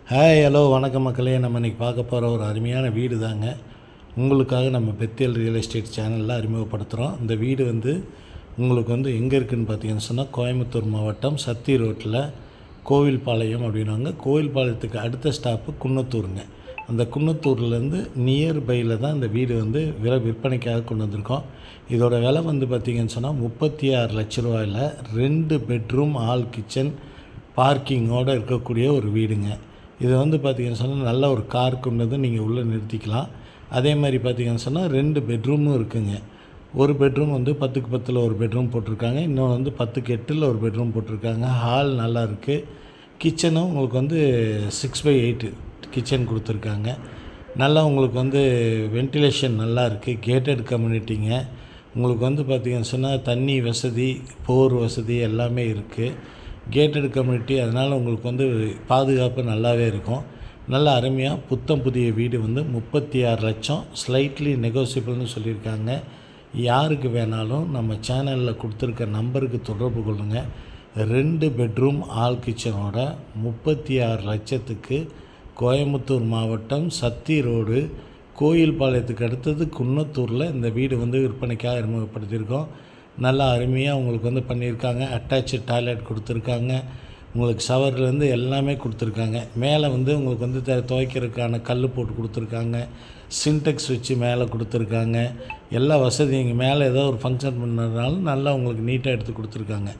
Hi hello வணக்கம் மக்களே. நம்ம இன்றைக்கி பார்க்க போகிற ஒரு அருமையான வீடு தாங்க உங்களுக்காக நம்ம பெத்தேல் ரியல் எஸ்டேட் சேனலில் அறிமுகப்படுத்துகிறோம். இந்த வீடு உங்களுக்கு எங்கே இருக்குதுன்னு பார்த்தீங்கன்னு சொன்னால் கோயம்புத்தூர் மாவட்டம் சத்தி ரோட்டில் கோவில்பாளையம் அப்படின்னாங்க. கோவில்பாளையத்துக்கு அடுத்த ஸ்டாப்பு குன்னத்தூருங்க. அந்த குன்னத்தூர்லேருந்து நியர்பையில் தான் இந்த வீடு விற்பனைக்காக கொண்டு வந்திருக்கோம். இதோட விலை பார்த்திங்கன்னு சொன்னால் 36 லட்ச ரூபாயில் 2 பெட்ரூம் ஆல் கிச்சன் பார்க்கிங்கோடு இருக்கக்கூடிய ஒரு வீடுங்க. இது பார்த்திங்கன்னு சொன்னால் நல்ல ஒரு கார் கொண்டு நீங்கள் உள்ளே நிறுத்திக்கலாம். அதே மாதிரி பார்த்திங்கன்னு சொன்னால் 2 பெட்ரூமும் இருக்குதுங்க. ஒரு பெட்ரூம் 10க்கு 10ல் ஒரு பெட்ரூம் போட்டிருக்காங்க. இன்னொன்று 10க்கு 8ல் ஒரு பெட்ரூம் போட்டிருக்காங்க. ஹால் நல்லா இருக்குது. கிச்சனும் உங்களுக்கு 6/8 கிச்சன் கொடுத்துருக்காங்க. நல்லா உங்களுக்கு வென்டிலேஷன் நல்லா இருக்குது. கேட்டட் கம்யூனிட்டிங்க. உங்களுக்கு பார்த்திங்கன்னு சொன்னால் தண்ணி வசதி, போர் வசதி எல்லாமே இருக்குது. கேட்டட் கம்யூனிட்டி, அதனால் உங்களுக்கு பாதுகாப்பு நல்லாவே இருக்கும். நல்ல அருமையாக புத்தம் புதிய வீடு 36 லட்சம் ஸ்லைட்லி நெகோசியபிள்னு சொல்லியிருக்காங்க. யாருக்கு வேணாலும் நம்ம சேனலில் கொடுத்துருக்க நம்பருக்கு தொடர்பு கொள்ளுங்கள். 2 பெட்ரூம் ஆல் கிச்சனோட 36 லட்சத்துக்கு கோயம்புத்தூர் மாவட்டம் சத்தி ரோடு கோயில்பாளையத்துக்கு அடுத்தது குன்னத்தூரில் இந்த வீடு விற்பனைக்காக அறிமுகப்படுத்தியிருக்கோம். நல்லா அருமையாக உங்களுக்கு பண்ணியிருக்காங்க. அட்டாச்சு டாய்லெட் கொடுத்துருக்காங்க. உங்களுக்கு ஷவர்லேருந்து எல்லாமே கொடுத்துருக்காங்க. மேலே உங்களுக்கு துவைக்கிறதுக்கான கல் போட்டு கொடுத்துருக்காங்க. சின்டெக்ஸ் வச்சு மேலே கொடுத்துருக்காங்க. எல்லா வசதியும் இங்கே மேலே ஏதோ ஒரு ஃபங்க்ஷன் பண்ணுறதுனால நல்லா உங்களுக்கு நீட்டாக எடுத்து கொடுத்துருக்காங்க.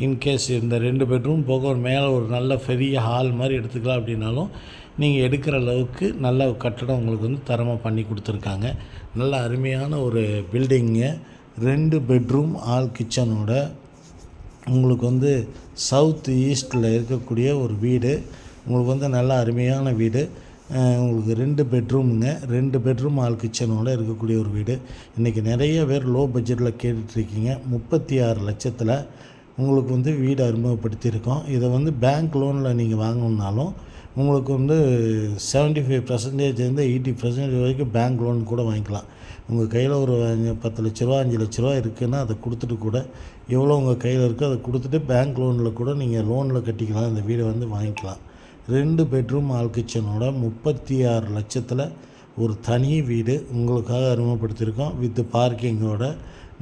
இன்கேஸ் இந்த 2 பெட்ரூம் போக ஒரு மேலே ஒரு நல்ல பெரிய ஹால் மாதிரி எடுத்துக்கலாம் அப்படின்னாலும் நீங்கள் எடுக்கிற அளவுக்கு நல்ல கட்டடம் உங்களுக்கு தரமாக பண்ணி கொடுத்துருக்காங்க. நல்ல அருமையான ஒரு பில்டிங்கு. 2 பெட்ரூம் ஆல் கிச்சனோட உங்களுக்கு சவுத் ஈஸ்ட்டில் இருக்கக்கூடிய ஒரு வீடு. உங்களுக்கு நல்ல அருமையான வீடு. உங்களுக்கு 2 பெட்ரூமுங்க. 2 பெட்ரூம் ஆல் கிச்சனோடு இருக்கக்கூடிய ஒரு வீடு. இன்றைக்கி நிறைய பேர் லோ பட்ஜெட்டில் கேட்டுட்ருக்கீங்க. 36 லட்சத்தில் உங்களுக்கு வீடு அறிமுகப்படுத்தியிருக்கோம். இதை பேங்க் லோனில் நீங்கள் வாங்கணுன்னாலும் உங்களுக்கு 75% 80% வரைக்கும் பேங்க் லோன் கூட வாங்கிக்கலாம். உங்கள் கையில் ஒரு 10 லட்ச ரூபா 5 லட்ச ரூபா இருக்குதுன்னா அதை கொடுத்துட்டு கூட எவ்வளோ உங்கள் கையில் இருக்கோ அதை கொடுத்துட்டு பேங்க் லோனில் கூட நீங்கள் லோனில் கட்டிக்கலாம். இந்த வீடை வாங்கிக்கலாம். 2 பெட்ரூம் ஆல் கிச்சனோட 36 லட்சத்தில் ஒரு தனி வீடு உங்களுக்காக அறிமுகப்படுத்தியிருக்கோம். வித் பார்க்கிங்கோட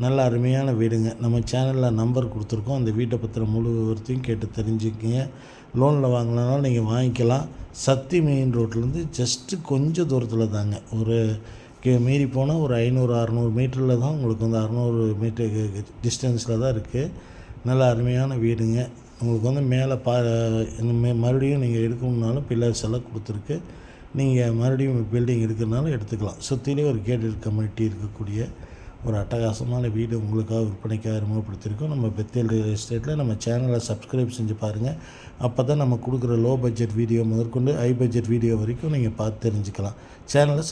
நல்ல அருமையான வீடுங்க. நம்ம சேனலில் நம்பர் கொடுத்துருக்கோம். அந்த வீட்டை பற்றின முழு விவரத்தையும் கேட்டு தெரிஞ்சுக்கிங்க. லோனில் வாங்கினாலும் நீங்கள் வாங்கிக்கலாம். சத்தி மெயின் ரோட்லேருந்து ஜஸ்ட்டு கொஞ்சம் தூரத்தில் தாங்க, ஒரு மீறி போனால் ஒரு 500-600 மீட்டரில் தான் உங்களுக்கு 600 மீட்டர் டிஸ்டன்ஸில் தான் இருக்குது. நல்ல அருமையான வீடுங்க. உங்களுக்கு மேலே மறுபடியும் நீங்கள் எடுக்கணுன்னாலும் பில்லர்ஸ் எல்லாம் கொடுத்துருக்கு. நீங்கள் மறுபடியும் பில்டிங் எடுக்கிறனாலும் எடுத்துக்கலாம். சுற்றிலே ஒரு கேட்டட் கம்யூனிட்டி இருக்கக்கூடிய ஒரு அட்டகாசமான வீடு உங்களுக்காக விற்பனைக்காக அறிமுகப்படுத்தியிருக்கோம். நம்ம பெத்தேல் ரியல் எஸ்டேட்டில் நம்ம சேனலை சப்ஸ்கிரைப் செஞ்சு பாருங்கள். அப்போ தான் நம்ம கொடுக்குற லோ பட்ஜெட் வீடியோ முதற்கொண்டு ஹை பட்ஜெட் வீடியோ வரைக்கும் நீங்கள் பார்த்து தெரிஞ்சுக்கலாம். சேனலை